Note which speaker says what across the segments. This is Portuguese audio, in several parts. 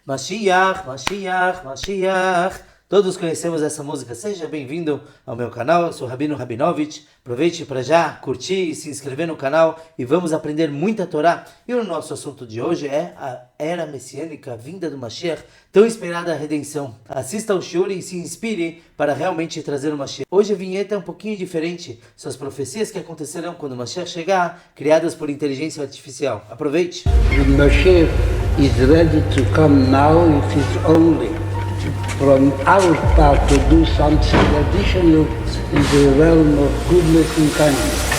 Speaker 1: Mashiach, Mashiach, Mashiach. Todos conhecemos essa música. Seja bem-vindo ao meu canal. Eu sou Rabino Rabinovich. Aproveite para já curtir e se inscrever no canal e vamos aprender muita Torá. E o nosso assunto de hoje é a era messiânica, a vinda do Mashiach, tão esperada redenção. Assista ao shiur e se inspire para realmente trazer o Mashiach. Hoje a vinheta é um pouquinho diferente. São as profecias que acontecerão quando o Mashiach chegar, criadas por inteligência artificial. Aproveite!
Speaker 2: The Mashiach is ready to come now. It is only from our part to do something additional in the realm of goodness and kindness.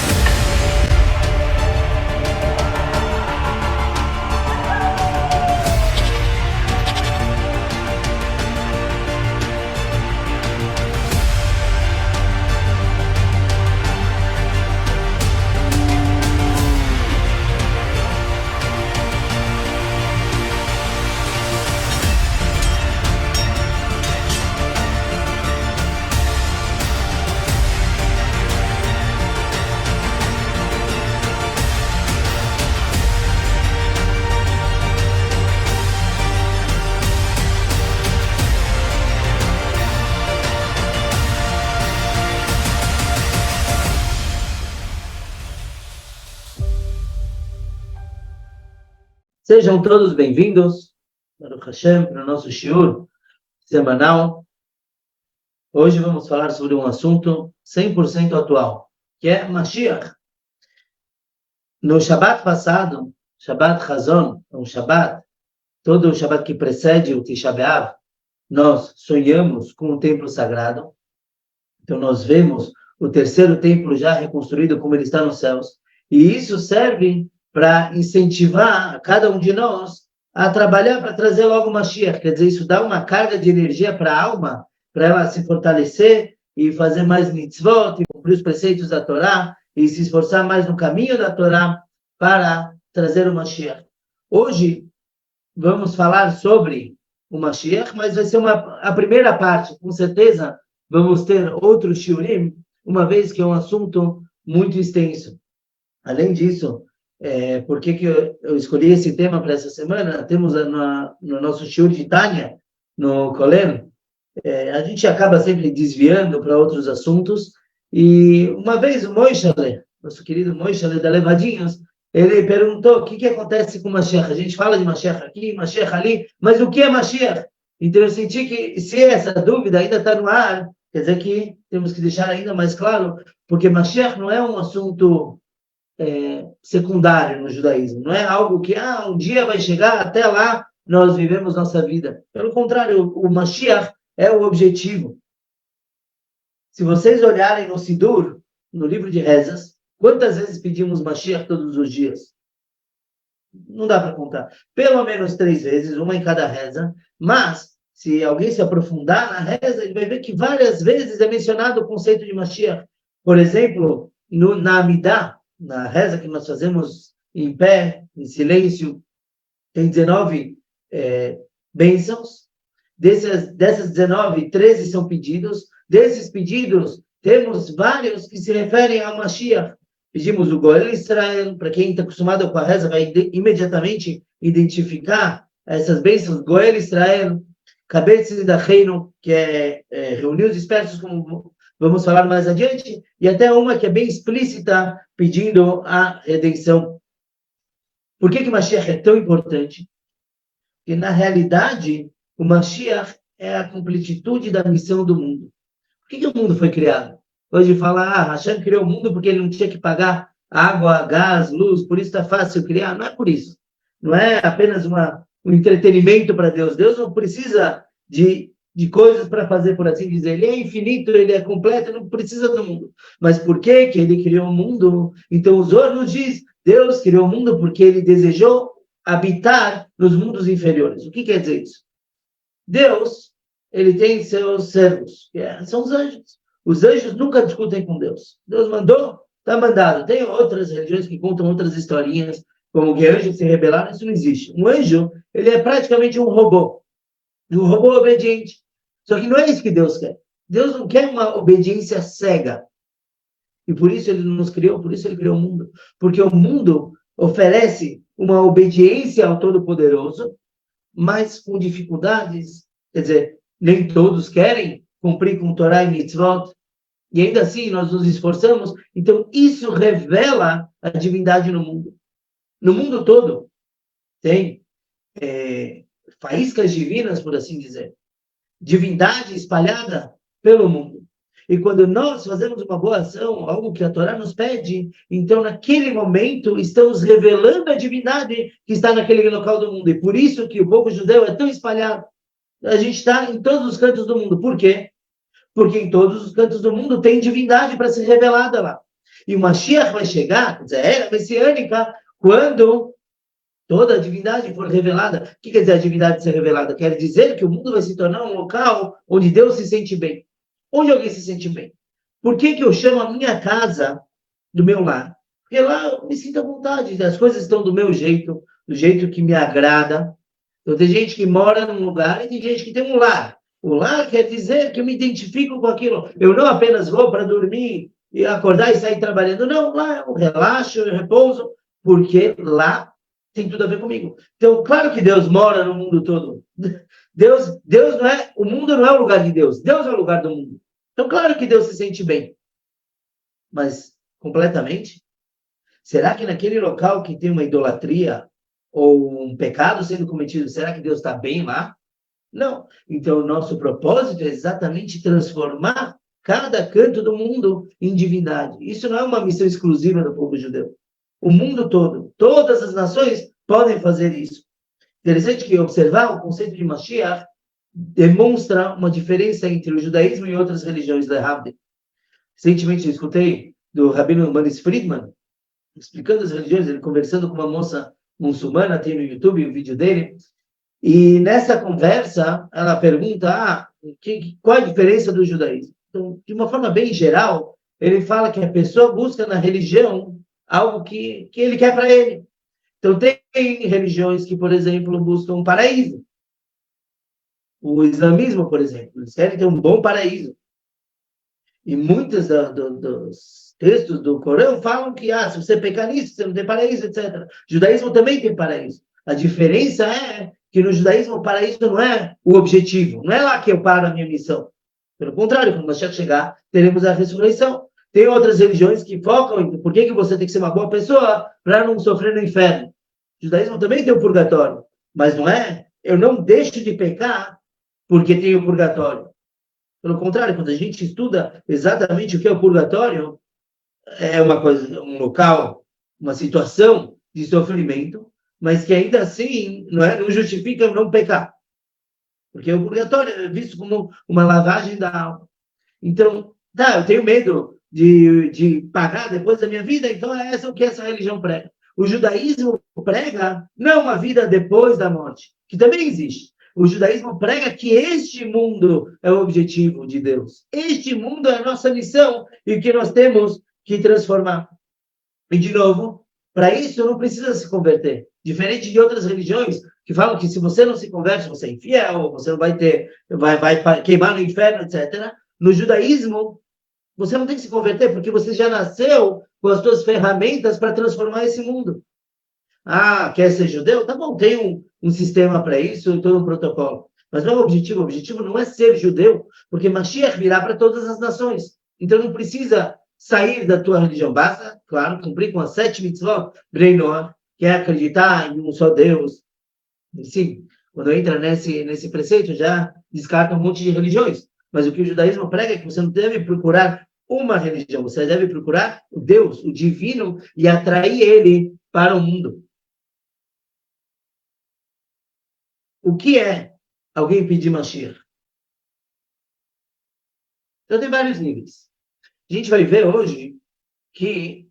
Speaker 1: Sejam todos bem-vindos, Baruch Hashem, para o nosso shiur semanal. Hoje vamos falar sobre um assunto 100% atual, que é Mashiach. No Shabbat passado, Shabbat Chazon, um Shabbat, todo o Shabbat que precede o Tisha B'Av, nós sonhamos com o templo sagrado. Então nós vemos o terceiro templo já reconstruído como ele está nos céus. E isso serve para incentivar a cada um de nós a trabalhar para trazer logo o Mashiach. Quer dizer, isso dá uma carga de energia para a alma, para ela se fortalecer e fazer mais mitzvot, e cumprir os preceitos da Torá, e se esforçar mais no caminho da Torá para trazer o Mashiach. Hoje, vamos falar sobre o Mashiach, mas vai ser a primeira parte. Com certeza, vamos ter outros shiurim, uma vez que é um assunto muito extenso. Além disso, por que eu escolhi esse tema para essa semana? Temos no nosso shiur de Tânia, no Kolel, a gente acaba sempre desviando para outros assuntos, e uma vez o Moishale, nosso querido Moishale da Levadinhos, ele perguntou o que acontece com Mashiach. A gente fala de Mashiach aqui, Mashiach ali, mas o que é Mashiach? Então eu senti que se essa dúvida ainda está no ar, quer dizer que temos que deixar ainda mais claro, porque Mashiach não é um assunto secundário no judaísmo, não é algo que um dia vai chegar, até lá nós vivemos nossa vida. Pelo contrário, o Mashiach é o objetivo. Se vocês olharem no Sidur, no livro de rezas, quantas vezes pedimos Mashiach todos os dias? Não dá para contar. Pelo menos 3 vezes, uma em cada reza, mas se alguém se aprofundar na reza, ele vai ver que várias vezes é mencionado o conceito de Mashiach. Por exemplo, na Amidah, na reza que nós fazemos em pé, em silêncio, tem 19 bênçãos. Dessas 19, 13 são pedidos. Desses pedidos, temos vários que se referem ao Mashiach. Pedimos o Goel Israel, para quem está acostumado com a reza, vai imediatamente identificar essas bênçãos. Goel Israel, Kabetz da Reino, que é reunir os dispersos, como vamos falar mais adiante, e até uma que é bem explícita, pedindo a redenção. Por que Mashiach é tão importante? Porque, na realidade, o Mashiach é a completitude da missão do mundo. Por que o mundo foi criado? Hoje fala, Hashem criou o mundo porque ele não tinha que pagar água, gás, luz, por isso está fácil criar. Não é por isso. Não é apenas um entretenimento para Deus. Deus não precisa de coisas para fazer, por assim dizer. Ele é infinito, ele é completo, não precisa do mundo. Mas por que ele criou o mundo? Então o Zohar nos diz, Deus criou o mundo porque ele desejou habitar nos mundos inferiores. O que quer dizer isso? Deus, ele tem seus servos, que são os anjos. Os anjos nunca discutem com Deus. Deus mandou, está mandado. Tem outras religiões que contam outras historinhas, como que anjos se rebelaram, isso não existe. Um anjo, ele é praticamente um robô obediente. Só que não é isso que Deus quer. Deus não quer uma obediência cega. E por isso ele nos criou, por isso ele criou o mundo. Porque o mundo oferece uma obediência ao Todo-Poderoso, mas com dificuldades. Quer dizer, nem todos querem cumprir com Torá e Mitzvot, e ainda assim nós nos esforçamos. Então, isso revela a divindade no mundo. No mundo todo tem faíscas divinas, por assim dizer. Divindade espalhada pelo mundo. E quando nós fazemos uma boa ação, algo que a Torá nos pede, então naquele momento estamos revelando a divindade que está naquele local do mundo. E por isso que o povo judeu é tão espalhado. A gente está em todos os cantos do mundo. Por quê? Porque em todos os cantos do mundo tem divindade para ser revelada lá. E o Mashiach vai chegar, quer dizer, a era messiânica, quando toda a divindade for revelada. O que quer dizer a divindade ser revelada? Quer dizer que o mundo vai se tornar um local onde Deus se sente bem. Onde alguém se sente bem. Por que eu chamo a minha casa do meu lar? Porque lá eu me sinto à vontade, as coisas estão do meu jeito, do jeito que me agrada. Então tem gente que mora num lugar e tem gente que tem um lar. O lar quer dizer que eu me identifico com aquilo. Eu não apenas vou para dormir e acordar e sair trabalhando. Não, lá eu relaxo, eu repouso, porque lá tem tudo a ver comigo. Então, claro que Deus mora no mundo todo. Deus não é, o mundo não é o lugar de Deus. Deus é o lugar do mundo. Então, claro que Deus se sente bem. Mas, completamente? Será que naquele local que tem uma idolatria ou um pecado sendo cometido, será que Deus está bem lá? Não. Então, o nosso propósito é exatamente transformar cada canto do mundo em divindade. Isso não é uma missão exclusiva do povo judeu. O mundo todo, todas as nações podem fazer isso. Interessante que observar o conceito de Mashiach demonstra uma diferença entre o judaísmo e outras religiões da Havde. Recentemente eu escutei do Rabino Manis Friedman, explicando as religiões, ele conversando com uma moça muçulmana, tem no YouTube o vídeo dele, e nessa conversa ela pergunta, qual a diferença do judaísmo? Então, de uma forma bem geral, ele fala que a pessoa busca na religião algo que ele quer para ele. Então, tem religiões que, por exemplo, buscam um paraíso. O islamismo, por exemplo, eles querem ter um bom paraíso. E muitos dos textos do Corão falam que, se você pecar nisso, você não tem paraíso, etc. O judaísmo também tem paraíso. A diferença é que no judaísmo o paraíso não é o objetivo. Não é lá que eu paro a minha missão. Pelo contrário, quando nós chegar, teremos a ressurreição. Tem outras religiões que focam em por que você tem que ser uma boa pessoa para não sofrer no inferno. O judaísmo também tem o purgatório. Mas não é, eu não deixo de pecar porque tem o purgatório. Pelo contrário, quando a gente estuda exatamente o que é o purgatório, é uma coisa, um local, uma situação de sofrimento, mas que ainda assim não justifica eu não pecar. Porque o purgatório é visto como uma lavagem da alma. Então, eu tenho medo de pagar depois da minha vida, então é o que essa religião prega. O judaísmo prega não uma vida depois da morte, que também existe. O judaísmo prega que este mundo é o objetivo de Deus. Este mundo é a nossa missão e que nós temos que transformar. E, de novo, para isso não precisa se converter. Diferente de outras religiões que falam que se você não se converte, você é infiel, você não vai queimar no inferno, etc. No judaísmo, você não tem que se converter porque você já nasceu com as suas ferramentas para transformar esse mundo. Quer ser judeu? Tá bom, tem um sistema para isso, todo um protocolo. Mas não é o objetivo. O objetivo não é ser judeu, porque Mashiach virá para todas as nações. Então não precisa sair da tua religião. Basta, claro, cumprir com as 7 mitzvot, Bnei Noach, que é acreditar em um só Deus. Sim, quando entra nesse preceito, já descarta um monte de religiões. Mas o que o judaísmo prega é que você não deve procurar uma religião, você deve procurar o Deus, o divino, e atrair ele para o mundo. O que é alguém pedir Mashiach? Então tem vários níveis. A gente vai ver hoje que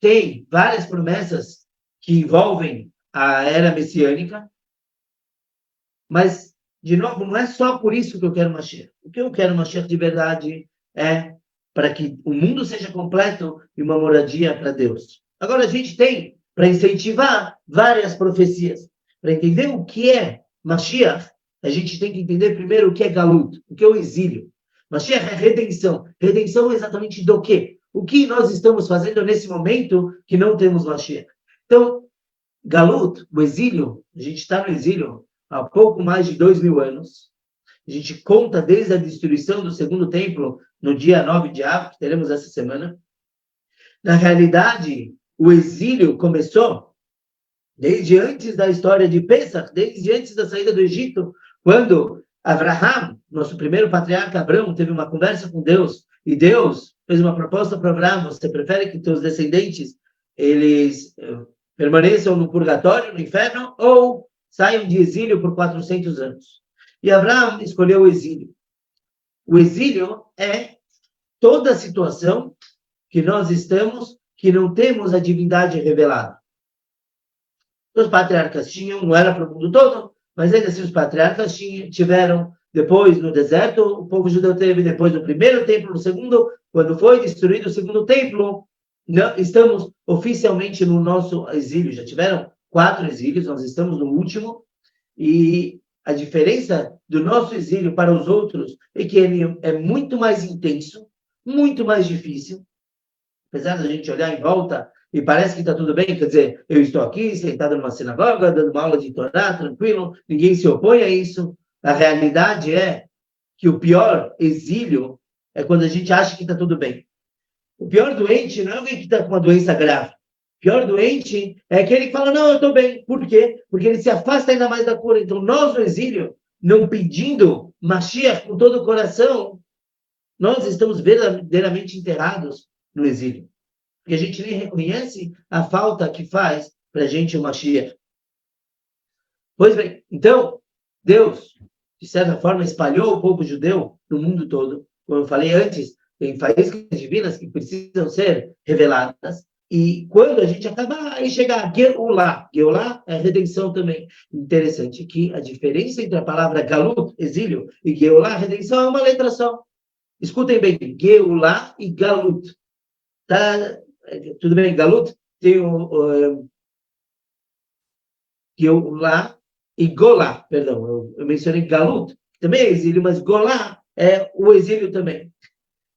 Speaker 1: tem várias promessas que envolvem a era messiânica, mas, de novo, não é só por isso que eu quero Mashiach. O que eu quero Mashiach de verdade é para que o mundo seja completo e uma moradia para Deus. Agora, a gente tem, para incentivar, várias profecias. Para entender o que é Mashiach, a gente tem que entender primeiro o que é Galut, o que é o exílio. Mashiach é redenção. Redenção é exatamente do quê? O que nós estamos fazendo nesse momento que não temos Mashiach? Então, Galut, o exílio, a gente está no exílio, há pouco mais de 2.000 anos. A gente conta desde a destruição do segundo templo, no dia 9 de Av, que teremos essa semana. Na realidade, o exílio começou desde antes da história de Pesach, desde antes da saída do Egito, quando Abraham, nosso primeiro patriarca Abraão, teve uma conversa com Deus, e Deus fez uma proposta para Abraão: você prefere que teus descendentes eles permaneçam no purgatório, no inferno, ou saiam de exílio por 400 anos? E Abraão escolheu o exílio. O exílio é toda a situação que nós estamos, que não temos a divindade revelada. Os patriarcas tinham, não era para o mundo todo, mas ainda assim os patriarcas tiveram, depois no deserto, o povo judeu teve, depois no primeiro templo, no segundo, quando foi destruído o segundo templo, estamos oficialmente no nosso exílio. Já tiveram 4 exílios, nós estamos no último, e a diferença do nosso exílio para os outros é que ele é muito mais intenso, muito mais difícil. Apesar da gente olhar em volta e parece que está tudo bem, quer dizer, eu estou aqui sentado numa sinagoga, dando uma aula de Torá, tranquilo, ninguém se opõe a isso. A realidade é que o pior exílio é quando a gente acha que está tudo bem. O pior doente não é alguém que está com uma doença grave. O pior doente é aquele que fala: não, eu estou bem. Por quê? Porque ele se afasta ainda mais da cura. Então, nós no exílio, não pedindo Mashiach com todo o coração, nós estamos verdadeiramente enterrados no exílio. Porque a gente nem reconhece a falta que faz para a gente o Mashiach. Pois bem, então, Deus, de certa forma, espalhou o povo judeu no mundo todo. Como eu falei antes, tem faíscas divinas que precisam ser reveladas. E quando a gente acabar, aí chega a Geulah. Geulah é redenção também. Interessante que a diferença entre a palavra Galut, exílio, e Geulah, redenção, é uma letra só. Escutem bem, Geulah e Galut. Tá, tudo bem, Galut tem o Geulah e Golá, perdão, eu mencionei Galut, que também é exílio, mas Golá é o exílio também.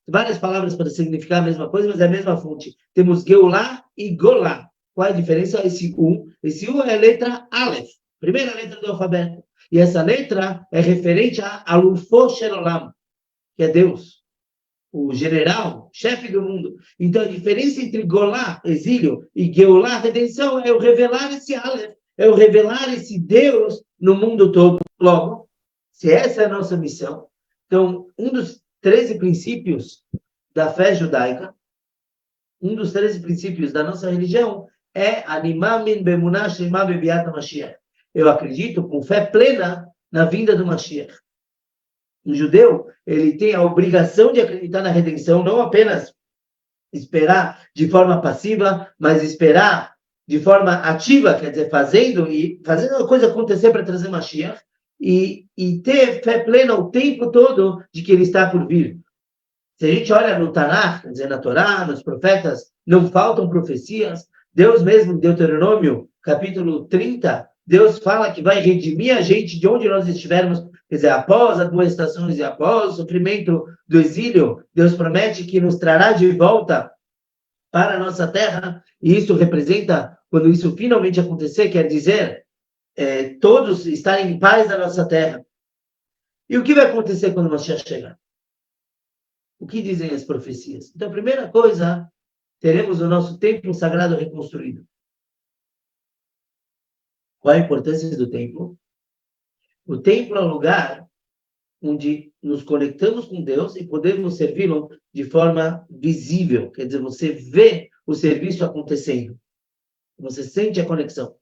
Speaker 1: Várias palavras para significar a mesma coisa, mas é a mesma fonte. Temos Geulah e Golá. Qual é a diferença? Esse U é a letra Aleph, primeira letra do alfabeto. E essa letra é referente a Alufo Shelolam, que é Deus, o general, chefe do mundo. Então, a diferença entre Golá, exílio, e Geulah, redenção, é o revelar esse Aleph, é o revelar esse Deus no mundo todo. Logo, se essa é a nossa missão, então, um dos 13 princípios da fé judaica, um dos 13 princípios da nossa religião é Animamin Bemunah Shema Bebiat Mashiach. Eu acredito com fé plena na vinda do Mashiach. Um judeu, ele tem a obrigação de acreditar na redenção, não apenas esperar de forma passiva, mas esperar de forma ativa, quer dizer, fazendo a coisa acontecer para trazer Mashiach, e ter fé plena o tempo todo de que ele está por vir. Se a gente olha no Tanakh, quer dizer, na Torá, nos profetas, não faltam profecias. Deus mesmo, em Deuteronômio, capítulo 30, Deus fala que vai redimir a gente de onde nós estivermos. Quer dizer, após as 2 estações e após o sofrimento do exílio, Deus promete que nos trará de volta para a nossa terra. E isso representa, quando isso finalmente acontecer, quer dizer, todos estarem em paz na nossa terra. E o que vai acontecer quando o Mashiach chegar? O que dizem as profecias? Então, a primeira coisa, teremos o nosso templo sagrado reconstruído. Qual a importância do templo? O templo é um lugar onde nos conectamos com Deus e podemos servi-lo de forma visível. Quer dizer, você vê o serviço acontecendo. Você sente a conexão.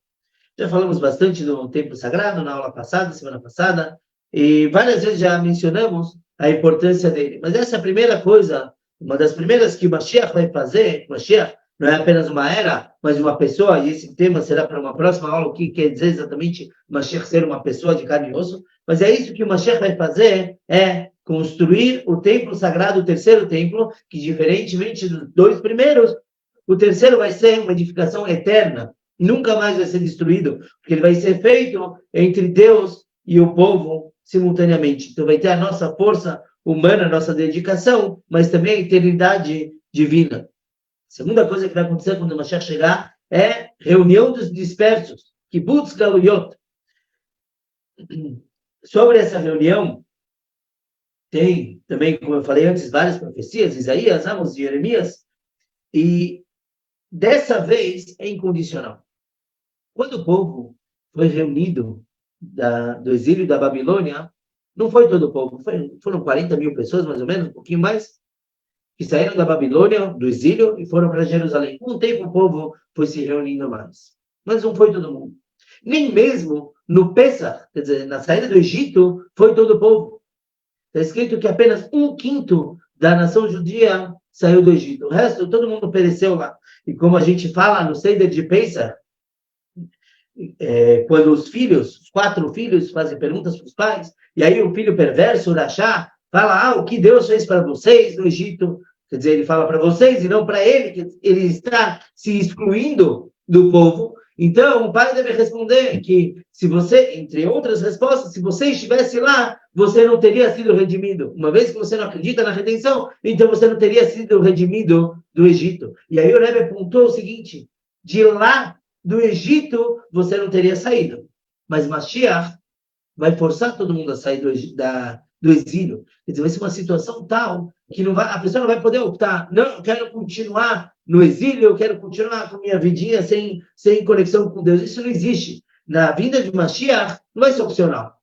Speaker 1: Já falamos bastante do templo sagrado na aula passada, semana passada, e várias vezes já mencionamos a importância dele. Mas essa é a primeira coisa, uma das primeiras que o Mashiach vai fazer. Mashiach não é apenas uma era, mas uma pessoa, e esse tema será para uma próxima aula, o que quer dizer exatamente Mashiach ser uma pessoa de carne e osso. Mas é isso que o Mashiach vai fazer, é construir o templo sagrado, o terceiro templo, que diferentemente dos 2 primeiros, o terceiro vai ser uma edificação eterna, nunca mais vai ser destruído, porque ele vai ser feito entre Deus e o povo simultaneamente. Então vai ter a nossa força humana, a nossa dedicação, mas também a eternidade divina. A segunda coisa que vai acontecer quando o Mashiach chegar é reunião dos dispersos, Kibbutz Galuyot. Sobre essa reunião, tem também, como eu falei antes, várias profecias, Isaías, Amos e Jeremias, e dessa vez é incondicional. Quando o povo foi reunido do exílio da Babilônia, não foi todo o povo, foram 40 mil pessoas, mais ou menos, um pouquinho mais, que saíram da Babilônia, do exílio, e foram para Jerusalém. Com o tempo o povo foi se reunindo mais. Mas não foi todo mundo. Nem mesmo no Pessah, quer dizer, na saída do Egito, foi todo o povo. Está escrito que apenas 1/5 da nação judia saiu do Egito. O resto, todo mundo pereceu lá. E como a gente fala no Seder de Pessah, quando os 4 filhos fazem perguntas para os pais, e aí o filho perverso, o Rachá, fala, o que Deus fez para vocês no Egito? Quer dizer, ele fala para vocês e não para ele, que ele está se excluindo do povo. Então, o pai deve responder que, se você, entre outras respostas, se você estivesse lá, você não teria sido redimido. Uma vez que você não acredita na redenção, então você não teria sido redimido do Egito. E aí o Rebbe apontou o seguinte, de lá do Egito, você não teria saído. Mas Mashiach vai forçar todo mundo a sair do exílio. Quer dizer, vai ser uma situação tal que a pessoa não vai poder optar. Não, eu quero continuar no exílio, eu quero continuar com minha vidinha sem conexão com Deus. Isso não existe. Na vinda de Mashiach, não vai ser opcional.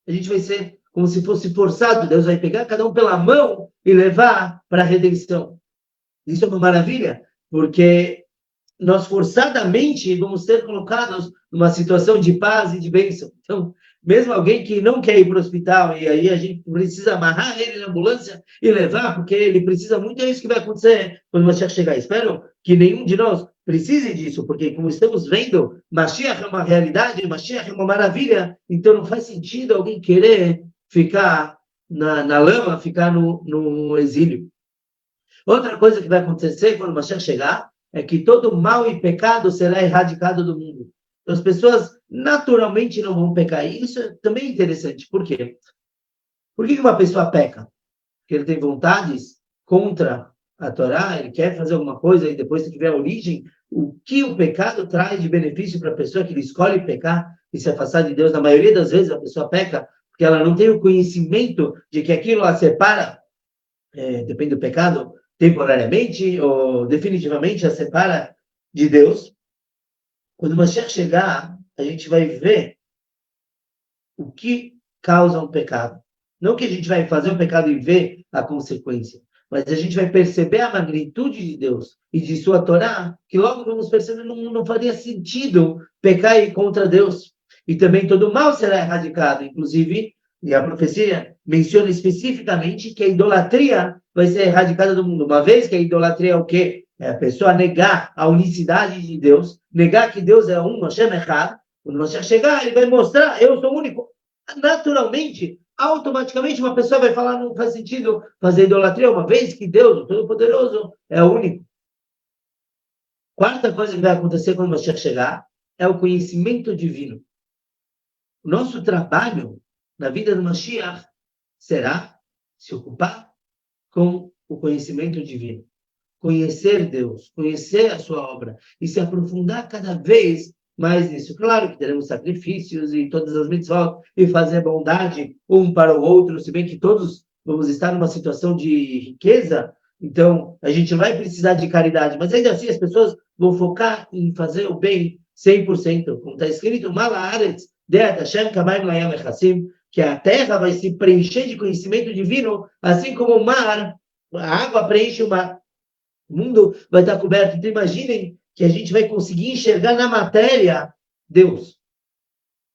Speaker 1: A gente vai ser como se fosse forçado. Deus vai pegar cada um pela mão e levar para a redenção. Isso é uma maravilha, porque nós forçadamente vamos ser colocados numa situação de paz e de bênção. Então, mesmo alguém que não quer ir para o hospital, e aí a gente precisa amarrar ele na ambulância e levar, porque ele precisa muito, é isso que vai acontecer quando o Mashiach chegar. Espero que nenhum de nós precise disso, porque como estamos vendo, Mashiach é uma realidade, Mashiach é uma maravilha, então não faz sentido alguém querer ficar na lama, ficar no exílio. Outra coisa que vai acontecer quando o Mashiach chegar, é que todo mal e pecado será erradicado do mundo. Então, as pessoas naturalmente não vão pecar. E isso é também interessante. Por quê? Por que uma pessoa peca? Porque ele tem vontades contra a Torá, ele quer fazer alguma coisa e depois se tiver a origem, o que o pecado traz de benefício para a pessoa que ele escolhe pecar e se afastar de Deus? Na maioria das vezes a pessoa peca porque ela não tem o conhecimento de que aquilo a separa, depende do pecado, temporariamente ou definitivamente a separa de Deus. Quando o Mashiach chegar, a gente vai ver o que causa um pecado. Não que a gente vai fazer um pecado e ver a consequência, mas a gente vai perceber a magnitude de Deus e de sua Torá, que logo vamos perceber não faria sentido pecar contra Deus. E também todo mal será erradicado, inclusive, e a profecia menciona especificamente que a idolatria vai ser erradicada do mundo. Uma vez que a idolatria é o quê? É a pessoa negar a unicidade de Deus, negar que Deus é um, Hashem Echad. Quando você chegar, ele vai mostrar, eu sou único. Naturalmente, automaticamente, uma pessoa vai falar, não faz sentido fazer idolatria, uma vez que Deus, o Todo-Poderoso, é o único. Quarta coisa que vai acontecer quando você chegar é o conhecimento divino. O nosso trabalho na vida do Mashiach será se ocupar com o conhecimento divino. Conhecer Deus, conhecer a sua obra e se aprofundar cada vez mais nisso. Claro que teremos sacrifícios e todas as mitzvot e fazer bondade um para o outro, se bem que todos vamos estar numa situação de riqueza, então a gente não vai precisar de caridade, mas ainda assim as pessoas vão focar em fazer o bem 100%, como está escrito, Malaaretz, Deat Hashem Kamayim Layam Echassim, que a terra vai se preencher de conhecimento divino, assim como o mar, a água preenche o mar. O mundo vai estar coberto. Então, imaginem que a gente vai conseguir enxergar na matéria Deus.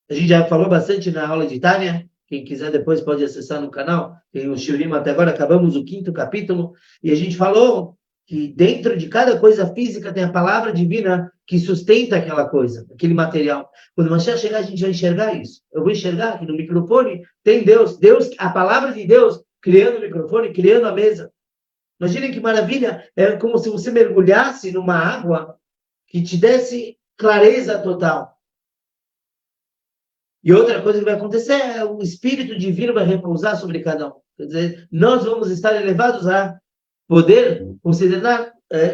Speaker 1: A gente já falou bastante na aula de Tânia. Quem quiser depois pode acessar no canal. Tem o Shurim até agora, acabamos o 5º capítulo. E a gente falou que dentro de cada coisa física tem a palavra divina que sustenta aquela coisa, aquele material. Quando o Mashiach chegar, a gente vai enxergar isso. Eu vou enxergar que no microfone tem Deus. Deus, a palavra de Deus, criando o microfone, criando a mesa. Imaginem que maravilha, é como se você mergulhasse numa água que te desse clareza total. E outra coisa que vai acontecer é o Espírito Divino vai repousar sobre cada um. Quer dizer, nós vamos estar elevados a poder considerar,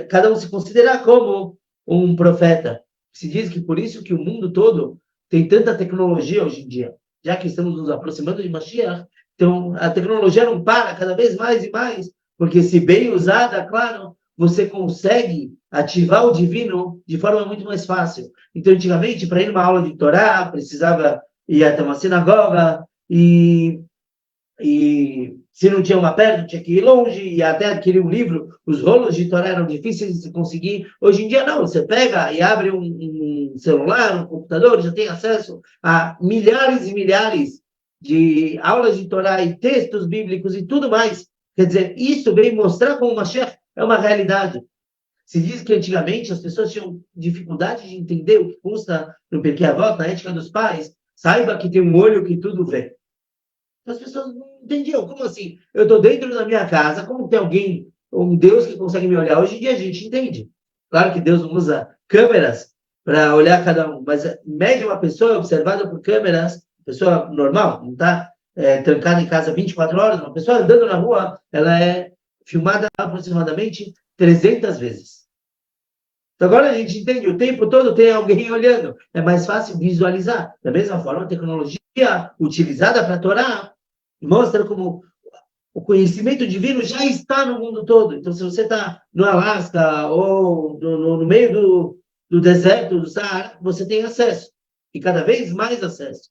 Speaker 1: cada um se considerar como um profeta. Se diz que por isso que o mundo todo tem tanta tecnologia hoje em dia. já que estamos nos aproximando de Mashiach, então a tecnologia não para cada vez mais e mais, porque se bem usada, claro, você consegue ativar o divino de forma muito mais fácil. Então, antigamente, para ir numa aula de Torá, precisava ir até uma sinagoga, e se não tinha uma perto, tinha que ir longe, e até adquirir um livro, os rolos de Torá eram difíceis de se conseguir. Hoje em dia, não, você pega e abre um celular, um computador, já tem acesso a milhares e milhares de aulas de Torá e textos bíblicos e tudo mais. Quer dizer, isso vem mostrar como o Mashiach é uma realidade. Se diz que antigamente as pessoas tinham dificuldade de entender o que consta no Pirkei Avot, na ética dos pais. Saiba que tem um olho que tudo vê. As pessoas não entendiam. Como assim? Eu estou dentro da minha casa, como tem alguém, um Deus que consegue me olhar? Hoje em dia a gente entende. Claro que Deus não usa câmeras para olhar cada um, mas em média uma pessoa é observada por câmeras, pessoa normal, não está trancada em casa 24 horas, uma pessoa andando na rua, ela é filmada aproximadamente 300 vezes. Então agora a gente entende, o tempo todo tem alguém olhando, é mais fácil visualizar. Da mesma forma, a tecnologia utilizada para a Torá mostra como o conhecimento divino já está no mundo todo. Então, se você está no Alasca ou no meio do deserto do Saara, você tem acesso. E cada vez mais acesso.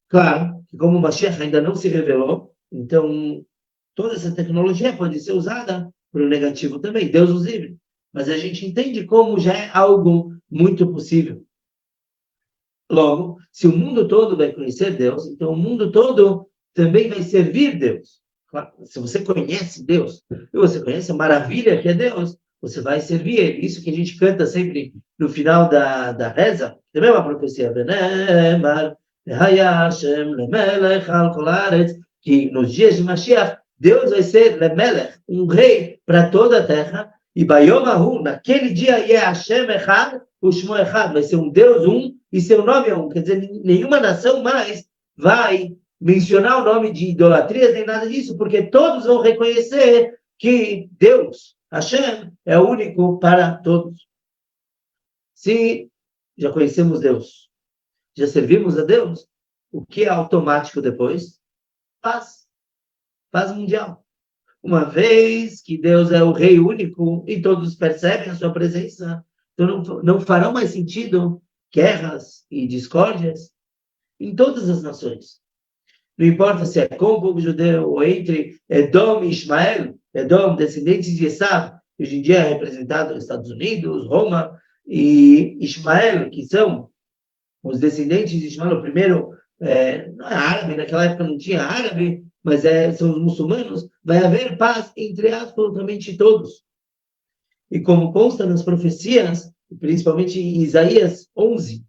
Speaker 1: Claro, que como o Mashiach ainda não se revelou, então toda essa tecnologia pode ser usada para o negativo também. Deus os livre. Mas a gente entende como já é algo muito possível. Logo, se o mundo todo vai conhecer Deus, então o mundo todo também vai servir Deus. Claro, se você conhece Deus, e você conhece a maravilha que é Deus, você vai servir Ele. Isso que a gente canta sempre no final da reza, também é uma profecia. Que nos dias de Mashiach, Deus vai ser Lemelech, um rei para toda a terra, e Bayom Ahu, naquele dia, Hashem Echad, o Shmo Echad, vai ser um Deus e seu nome é um. Quer dizer, nenhuma nação mais vai mencionar o nome de idolatrias nem nada disso, porque todos vão reconhecer que Deus, Hashem, é o único para todos. Se já conhecemos Deus, já servimos a Deus, o que é automático depois? Paz. Paz mundial. Uma vez que Deus é o Rei único e todos percebem a sua presença, então não farão mais sentido guerras e discórdias em todas as nações. Não importa se é com o povo judeu ou entre Edom e Ismael, Edom, descendentes de Esav, que hoje em dia é representado nos Estados Unidos, Roma, e Ismael, que são os descendentes de Ismael, o primeiro, não é árabe, naquela época não tinha árabe, mas são os muçulmanos, vai haver paz entre absolutamente todos. E como consta nas profecias, principalmente em Isaías 11,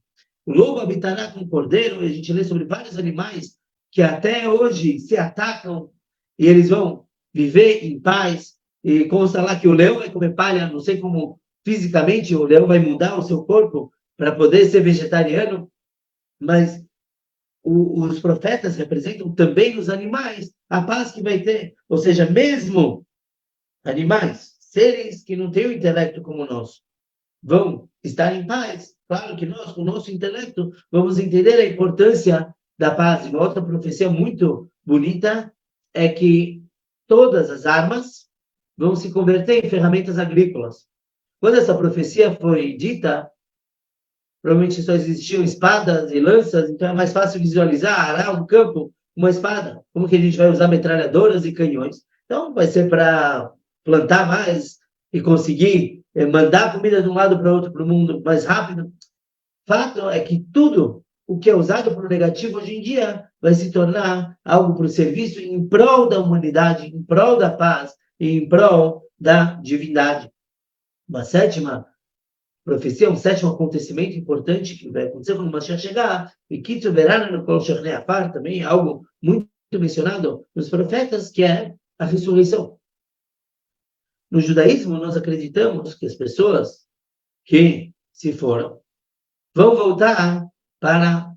Speaker 1: o lobo habitará com o cordeiro, e a gente lê sobre vários animais que até hoje se atacam, e eles vão viver em paz, e consta lá que o leão vai comer palha, não sei como fisicamente o leão vai mudar o seu corpo para poder ser vegetariano, mas os profetas representam também nos animais a paz que vai ter. Ou seja, mesmo animais, seres que não têm o intelecto como o nosso, vão estar em paz. Claro que nós, com o nosso intelecto, vamos entender a importância da paz. E uma outra profecia muito bonita é que todas as armas vão se converter em ferramentas agrícolas. Quando essa profecia foi dita, provavelmente só existiam espadas e lanças, então é mais fácil visualizar, arar um campo, uma espada. Como que a gente vai usar metralhadoras e canhões? Então, vai ser para plantar mais e conseguir mandar comida de um lado para o outro, para o mundo mais rápido. Fato é que tudo o que é usado para o negativo hoje em dia vai se tornar algo para o serviço em prol da humanidade, em prol da paz e em prol da divindade. Uma sétima profecia, um sétimo acontecimento importante que vai acontecer quando o Mashiach chegar, e Kitzu Verana no Kol Shechnei Afar, também algo muito mencionado nos profetas, que é a ressurreição. No judaísmo, nós acreditamos que as pessoas que se foram vão voltar para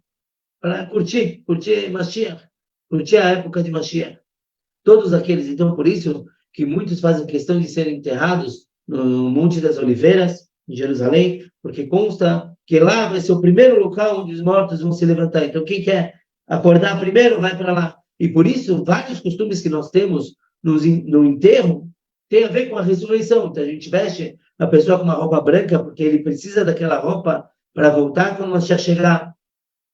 Speaker 1: curtir Mashiach, curtir a época de Mashiach. Todos aqueles, então, por isso que muitos fazem questão de serem enterrados no Monte das Oliveiras, em Jerusalém, porque consta que lá vai ser o primeiro local onde os mortos vão se levantar. Então, quem quer acordar primeiro, vai para lá. E por isso, vários costumes que nós temos no enterro tem a ver com a ressurreição. Então, a gente veste a pessoa com uma roupa branca, porque ele precisa daquela roupa para voltar quando nós chegar.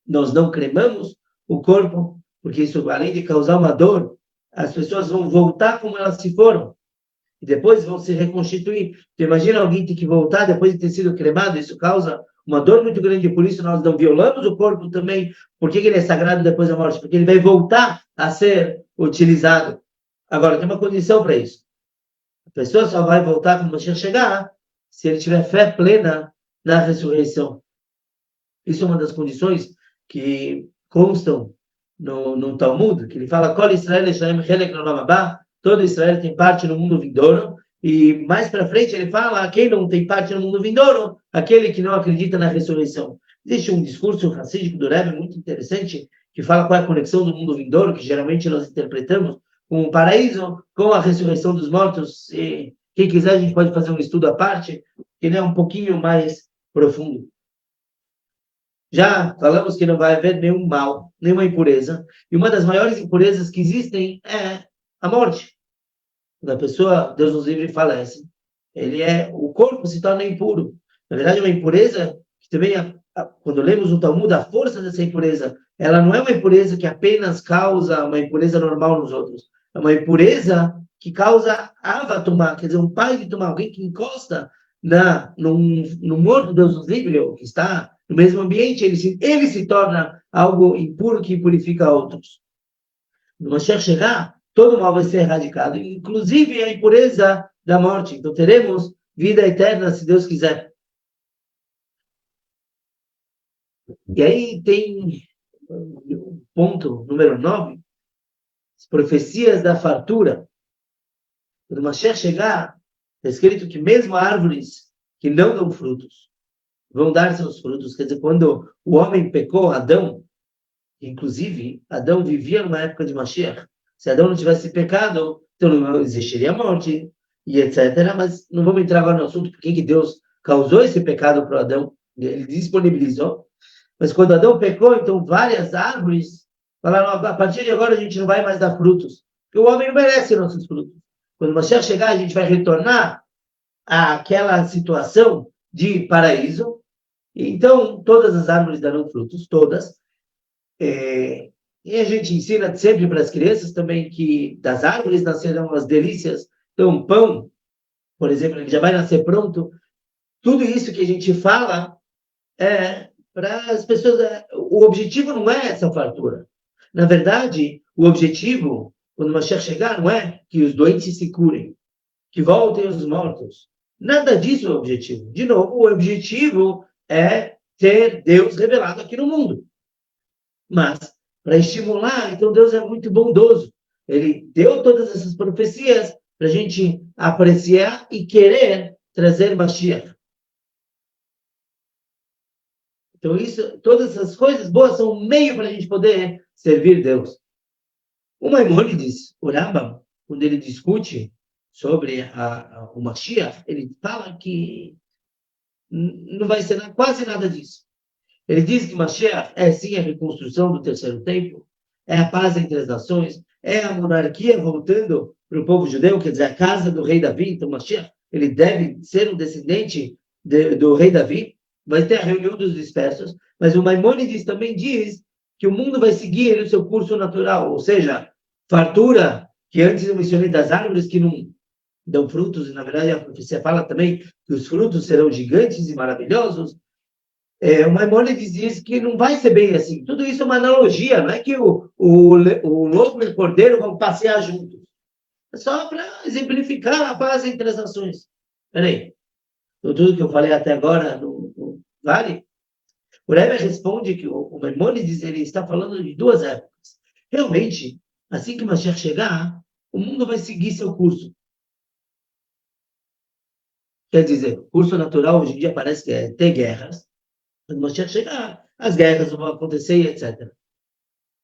Speaker 1: Nós não cremamos o corpo, porque isso, além de causar uma dor, as pessoas vão voltar como elas se foram. E depois vão se reconstituir. Então, imagina alguém ter que voltar depois de ter sido cremado, isso causa uma dor muito grande, por isso nós não violamos o corpo também. Por que ele é sagrado depois da morte? Porque ele vai voltar a ser utilizado. Agora, tem uma condição para isso. A pessoa só vai voltar quando você chegar se ele tiver fé plena na ressurreição. Isso é uma das condições que constam no Talmud, que ele fala: Kol Israel Yisrael Chelek Olam Haba, todo Israel tem parte no mundo vindouro. E mais para frente ele fala: quem não tem parte no mundo vindouro, aquele que não acredita na ressurreição. Existe um discurso racídico do Rebbe muito interessante, que fala qual é a conexão do mundo vindouro, que geralmente nós interpretamos com o paraíso, com a ressurreição dos mortos. E quem quiser, a gente pode fazer um estudo à parte, que ele é um pouquinho mais profundo. Já falamos que não vai haver nenhum mal, nenhuma impureza. E uma das maiores impurezas que existem é a morte. Quando a pessoa, Deus nos livre, falece, o corpo se torna impuro. Na verdade, é uma impureza que também, quando lemos o Talmud, a força dessa impureza, ela não é uma impureza que apenas causa uma impureza normal nos outros. É uma impureza que causa avatumá, quer dizer, um pai de tomar, alguém que encosta no morto, Deus nos livre, ou que está no mesmo ambiente, ele se torna algo impuro que impurifica outros. No Mashiach chegar, todo mal vai ser erradicado, inclusive a impureza da morte. Então teremos vida eterna, se Deus quiser. E aí tem o ponto número 9, as profecias da fartura. Quando o Mashiach chegar, está escrito que mesmo árvores que não dão frutos vão dar seus frutos. Quer dizer, quando o homem pecou, Adão, inclusive, Adão vivia numa época de Mashiach. Se Adão não tivesse pecado, então não existiria morte, e etc. Mas não vamos entrar agora no assunto, por que Deus causou esse pecado para Adão. Ele disponibilizou. Mas quando Adão pecou, então várias árvores falaram: a partir de agora a gente não vai mais dar frutos, porque o homem não merece nossos frutos. Quando o Mashiach chegar, a gente vai retornar àquela situação de paraíso. Então, todas as árvores darão frutos, todas. E a gente ensina sempre para as crianças também que das árvores nascerão as delícias. Então, pão, por exemplo, ele já vai nascer pronto. Tudo isso que a gente fala é para as pessoas. O objetivo não é essa fartura. Na verdade, o objetivo, quando o Mashiach chegar, não é que os doentes se curem, que voltem os mortos. Nada disso é o objetivo. De novo, o objetivo é ter Deus revelado aqui no mundo. Mas, para estimular, então Deus é muito bondoso. Ele deu todas essas profecias para a gente apreciar e querer trazer Mashiach. Então, todas essas coisas boas são um meio para a gente poder servir Deus. O Maimônides, o Rambam, quando ele discute sobre o Mashiach, ele fala que não vai ser quase nada disso. Ele diz que Mashiach é sim a reconstrução do terceiro templo, é a paz entre as nações, é a monarquia voltando para o povo judeu, quer dizer, a casa do rei Davi. Então Mashiach, ele deve ser um descendente do rei Davi, vai ter a reunião dos dispersos, mas o Maimônides também diz que o mundo vai seguir o seu curso natural, ou seja, fartura, que antes eu mencionei das árvores que não dão frutos, e na verdade a profecia fala também que os frutos serão gigantes e maravilhosos. O Maimônides diz que não vai ser bem assim. Tudo isso é uma analogia, não é que o lobo e o cordeiro vão passear juntos. É só para exemplificar a paz entre as nações. Peraí, então, tudo que eu falei até agora não vale? O Rebbe responde que o Maimônides ele está falando de duas épocas. Realmente, assim que o Mashiach chegar, o mundo vai seguir seu curso. Quer dizer, o curso natural hoje em dia parece que é ter guerras. Quando o Mashiach chegar, as guerras vão acontecer, etc.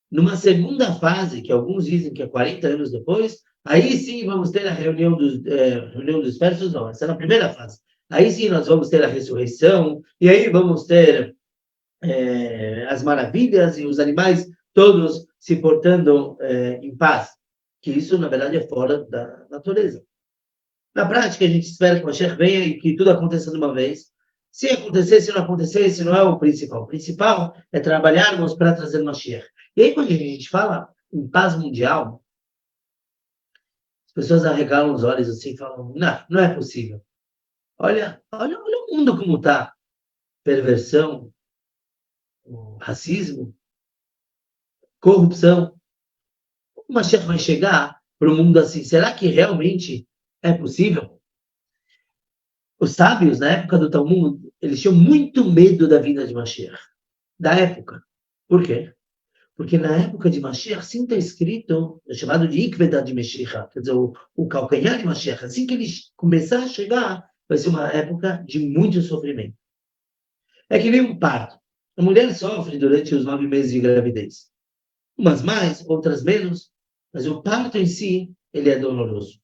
Speaker 1: Numa segunda fase, que alguns dizem que é 40 anos depois, aí sim vamos ter a reunião dos dispersos, não, essa é na primeira fase. Aí sim nós vamos ter a ressurreição, e aí vamos ter as maravilhas, e os animais todos se portando em paz, que isso, na verdade, é fora da natureza. Na prática, a gente espera que o Mashiach venha e que tudo aconteça de uma vez. Se acontecer, se não acontecer, esse não é o principal. O principal é trabalharmos para trazer o Mashiach. E aí, quando a gente fala em paz mundial, as pessoas arregalam os olhos assim e falam, não é possível. Olha o mundo como está. Perversão, racismo, corrupção. O Mashiach vai chegar para o mundo assim? Será que realmente é possível? Os sábios, na época do Talmud, eles tinham muito medo da vinda de Mashiach. Da época. Por quê? Porque na época de Mashiach, assim está escrito, é chamado de Ikvedat de Mashiach, quer dizer, o calcanhar de Mashiach. Assim que ele começar a chegar, vai ser uma época de muito sofrimento. É que nem um parto. A mulher sofre durante os 9 meses de gravidez. Umas mais, outras menos, mas o parto em si, ele é doloroso.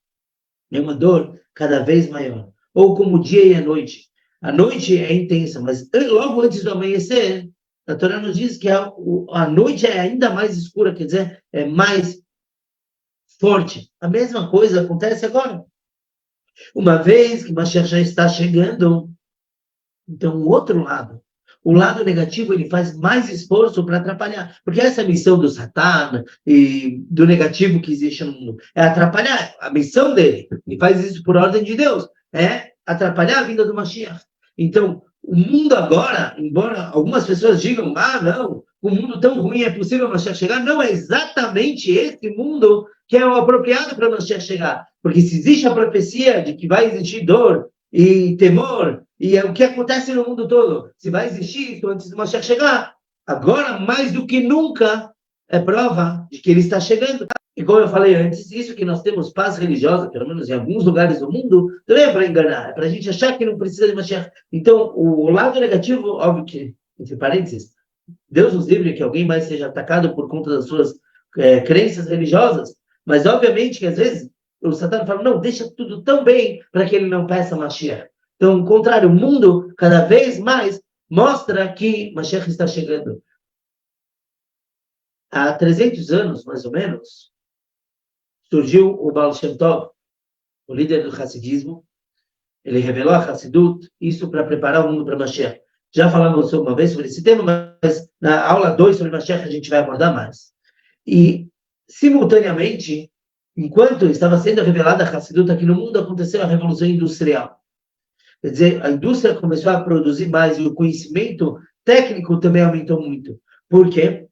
Speaker 1: É uma dor cada vez maior. Ou como o dia e a noite. A noite é intensa, mas logo antes do amanhecer, a Torá nos diz que a noite é ainda mais escura, quer dizer, é mais forte. A mesma coisa acontece agora. Uma vez que Mashiach já está chegando, então o outro lado, o lado negativo, ele faz mais esforço para atrapalhar. Porque essa é a missão do Satan e do negativo que existe no mundo. É atrapalhar. A missão dele, ele faz isso por ordem de Deus, é atrapalhar a vinda do Mashiach. Então, o mundo agora, embora algumas pessoas digam, não, o mundo tão ruim é possível o Mashiach chegar, não é exatamente esse mundo que é o apropriado para o Mashiach chegar. Porque se existe a profecia de que vai existir dor e temor, e é o que acontece no mundo todo, se vai existir isso antes do Mashiach chegar, agora mais do que nunca é prova de que ele está chegando. E como eu falei antes, isso que nós temos paz religiosa, pelo menos em alguns lugares do mundo, não é para enganar, é para a gente achar que não precisa de Mashiach. Então, o lado negativo, óbvio que, entre parênteses, Deus nos livre que alguém mais seja atacado por conta das suas crenças religiosas, mas obviamente que às vezes o Satan fala, não, deixa tudo tão bem para que ele não peça Mashiach. Então, ao contrário, o mundo cada vez mais mostra que Mashiach está chegando. Há 300 anos, mais ou menos, surgiu o Baal Shem Tov, o líder do Hassidismo. Ele revelou a Hassidut, isso para preparar o mundo para Mashiach. Já falamos uma vez sobre esse tema, mas na aula 2 sobre Mashiach a gente vai abordar mais. E, simultaneamente, enquanto estava sendo revelada a Hassidut aqui no mundo, aconteceu a Revolução Industrial. Quer dizer, a indústria começou a produzir mais e o conhecimento técnico também aumentou muito. Por quê?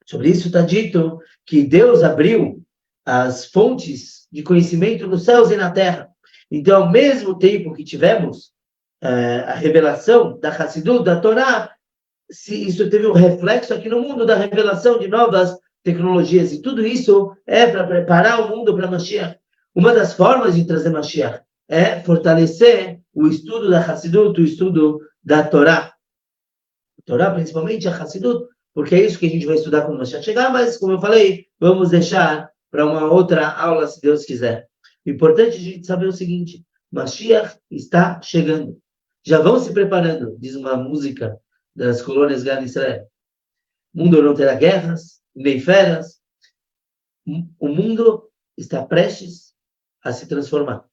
Speaker 1: Sobre isso está dito que Deus abriu as fontes de conhecimento nos céus e na terra. Então, ao mesmo tempo que tivemos a revelação da Hassidut, da Torá, isso teve um reflexo aqui no mundo da revelação de novas tecnologias. E tudo isso é para preparar o mundo para Mashiach. Uma das formas de trazer Mashiach é fortalecer o estudo da Hassidut, o estudo da Torá. A Torá, principalmente a Hassidut, porque é isso que a gente vai estudar quando Mashiach chegar, mas, como eu falei, vamos deixar para uma outra aula, se Deus quiser. O importante é a gente saber o seguinte, Mashiach está chegando. Já vão se preparando, diz uma música das colônias Gad Israel. O mundo não terá guerras, nem feras. O mundo está prestes a se transformar.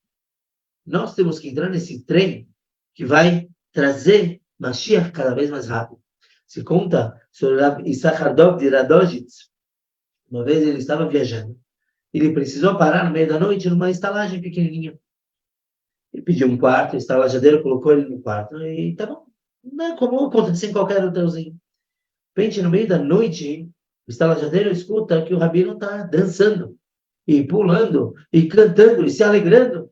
Speaker 1: Nós temos que entrar nesse trem que vai trazer Mashiach cada vez mais rápido. Se conta sobre Issachar Dov de Radojitz. Uma vez ele estava viajando. Ele precisou parar no meio da noite numa estalagem pequenininha. Ele pediu um quarto, o estalajadeiro colocou ele no quarto. E tá bom. Não é comum acontecer em qualquer hotelzinho. De repente, no meio da noite, o estalajadeiro escuta que o rabino está dançando, e pulando, e cantando, e se alegrando.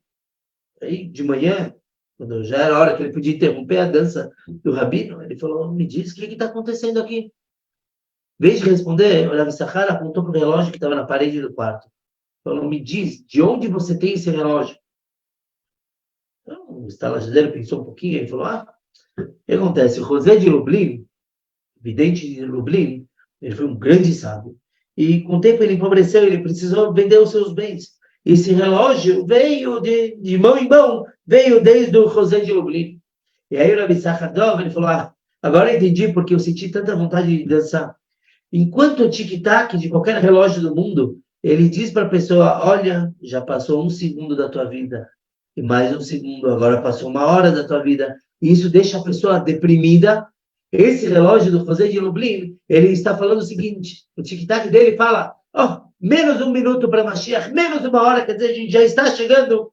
Speaker 1: Aí, de manhã, quando já era a hora que ele podia interromper a dança do rabino, ele falou, me diz, o que está acontecendo aqui? Em vez de responder, o Rav Issachar apontou para o relógio que estava na parede do quarto. Falou, me diz, de onde você tem esse relógio? Então, o estalajadeiro pensou um pouquinho e falou, o que acontece? O José de Lublin, vidente de Lublin, ele foi um grande sábio. E com o tempo ele empobreceu, ele precisou vender os seus bens. Esse relógio veio de mão em mão, veio desde o José de Lublin. E aí o Rav Issachar Dov, ele falou, agora eu entendi porque eu senti tanta vontade de dançar. Enquanto o tic-tac de qualquer relógio do mundo, ele diz para a pessoa, olha, já passou 1 segundo da tua vida, e mais 1 segundo, agora passou 1 hora da tua vida, e isso deixa a pessoa deprimida. Esse relógio do José de Lublin, ele está falando o seguinte, o tic-tac dele fala, menos 1 minuto para Mashiach, menos 1 hora, quer dizer, a gente já está chegando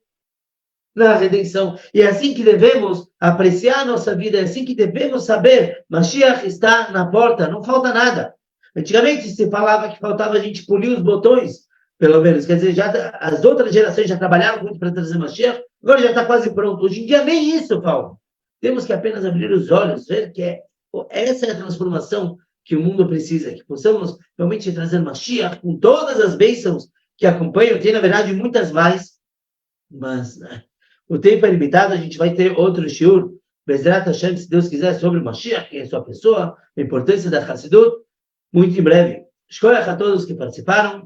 Speaker 1: na redenção. E é assim que devemos apreciar a nossa vida, é assim que devemos saber, Mashiach está na porta, não falta nada. Antigamente se falava que faltava a gente polir os botões, pelo menos, quer dizer, já as outras gerações já trabalharam muito para trazer Mashiach, agora já está quase pronto. Hoje em dia nem isso falta. Temos que apenas abrir os olhos, ver que essa é a transformação que o mundo precisa, que possamos realmente trazer Mashiach com todas as bênçãos que acompanham, tem na verdade muitas mais, mas o tempo é limitado, a gente vai ter outro shiur, Bezrat Hashem, se Deus quiser, sobre Mashiach, quem é sua pessoa, a importância da Hassidut, muito em breve. Escolha a todos que participaram.